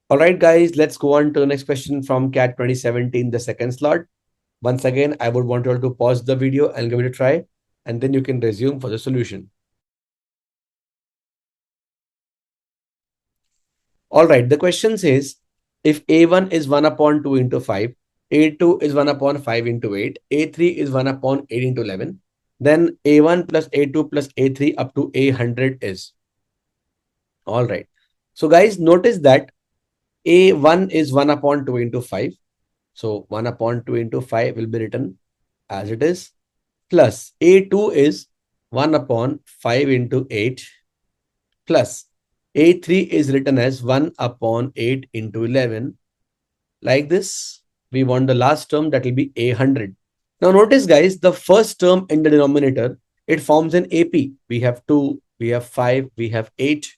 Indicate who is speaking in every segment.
Speaker 1: All right, guys, let's go on to the next question from CAT 2017, the second slot. Once again, I would want you all to pause the video and give it a try, and then you can resume for the solution. All right, the question says, if A1 is 1 upon 2 into 5, A2 is 1 upon 5 into 8, A3 is 1 upon 8 into 11, then A1 plus A2 plus A3 up to A100 is. All right. So guys, notice that A1 is 1 upon 2 into 5. So 1 upon 2 into 5 will be written as it is, plus A2 is 1 upon 5 into 8, plus A3 is written as 1 upon 8 into 11. Like this, we want the last term, that will be A100. Now notice guys, the first term in the denominator, it forms an AP. We have 2, we have 5, we have 8,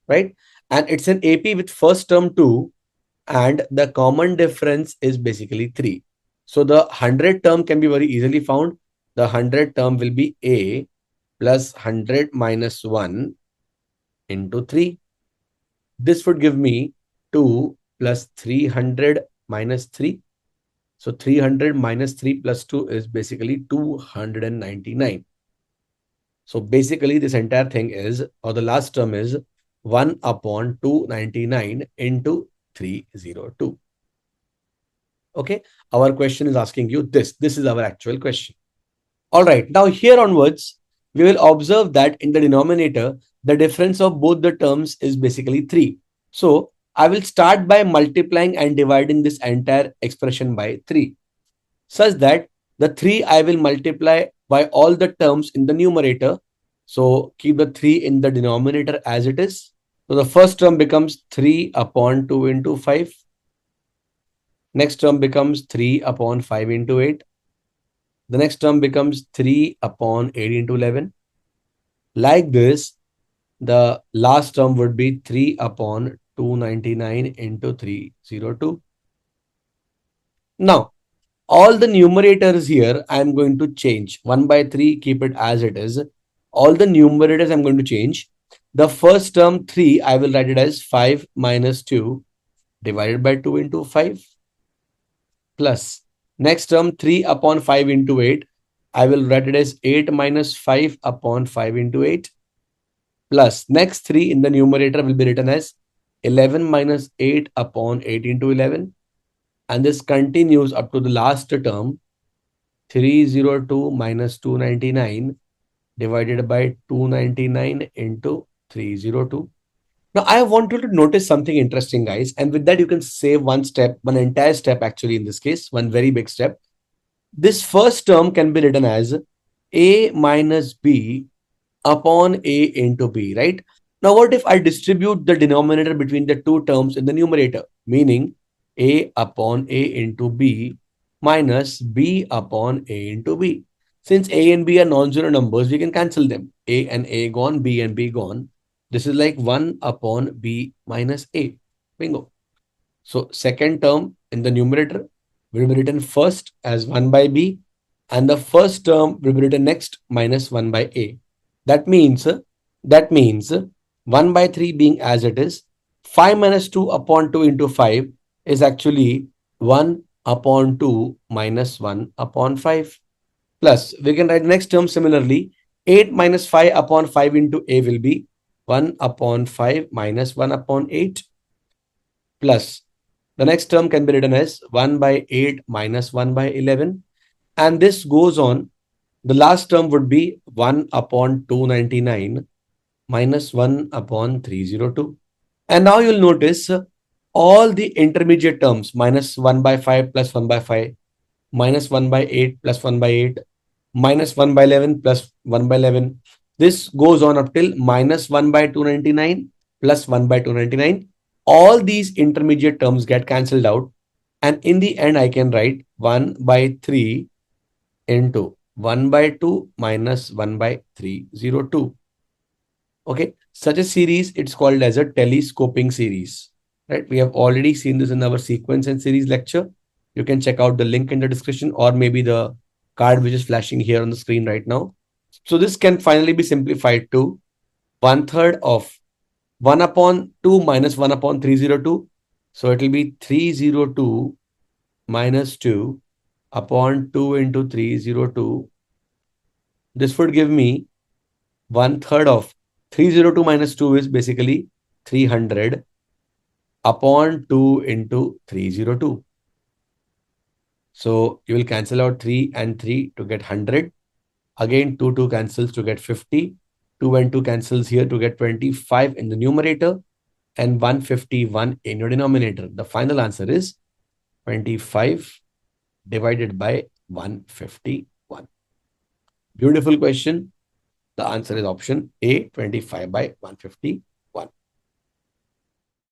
Speaker 1: right? And it's an AP with first term 2, and the common difference is basically 3. So the 100 term can be very easily found. The 100 term will be A plus 100 minus 1 into 3. This would give me 2 plus 300 minus 3. So 300 minus 3 plus 2 is basically 299. So basically this entire thing is, or the last term is 1 upon 299 into 302. Okay, our question is asking you this. This is our actual question. All right, now here onwards, we will observe that in the denominator, the difference of both the terms is basically 3. So I will start by multiplying and dividing this entire expression by 3, such that the 3 I will multiply by all the terms in the numerator. So keep the 3 in the denominator as it is. So the first term becomes 3 upon 2 into 5. Next term becomes 3 upon 5 into 8. The next term becomes 3 upon 8 into 11. Like this, the last term would be 3 upon 299 into 302. Now, all the numerators here, I am going to change. 1 by 3, keep it as it is. All the numerators I'm going to change. The first term 3, I will write it as 5 minus 2 divided by 2 into 5, plus next term 3 upon 5 into 8. I will write it as 8 minus 5 upon 5 into 8, plus next 3 in the numerator will be written as 11 minus 8 upon 8 into 11. And this continues up to the last term, 302 minus 299 divided by 299 into 302. Now, I want you to notice something interesting, guys. And with that, you can save one step, one entire step, actually, in this case, one very big step. This first term can be written as A minus B upon A into B, right? Now, what if I distribute the denominator between the two terms in the numerator, meaning A upon A into B minus B upon A into B? Since A and B are non-zero numbers, we can cancel them. A and A gone, B and B gone. This is like 1 upon B minus A. Bingo. So second term in the numerator will be written first as 1 by B, and the first term will be written next minus 1 by A. That means 1 by 3 being as it is, 5 minus 2 upon 2 into 5 is actually 1 upon 2 minus 1 upon 5. Plus, we can write next term similarly. 8 minus 5 upon 5 into A will be 1 upon 5 minus 1 upon 8. Plus, the next term can be written as 1 by 8 minus 1 by 11. And this goes on. The last term would be 1 upon 299 minus 1 upon 302. And now you'll notice all the intermediate terms, minus 1 by 5 plus 1 by 5, minus 1 by 8 plus 1 by 8, minus 1 by 11 plus 1 by 11. This goes on up till minus 1 by 299 plus 1 by 299. All these intermediate terms get cancelled out. And in the end, I can write 1 by 3 into 1 by 2 minus 1 by 302. Okay, such a series, it's called as a telescoping series, right? We have already seen this in our sequence and series lecture. You can check out the link in the description, or maybe the card which is flashing here on the screen right now. So this can finally be simplified to 1/3 of 1 upon 2 minus 1 upon 302. So it will be 302 minus 2 upon 2 into 302. This would give me 1/3 of 302 minus 2 is basically 300 upon 2 into 302. So you will cancel out 3 and 3 to get 100. Again, 2 cancels to get 50. 2 and 2 cancels here to get 25 in the numerator and 151 in your denominator. The final answer is 25 divided by 151. Beautiful question. The answer is option A, 25 by 151.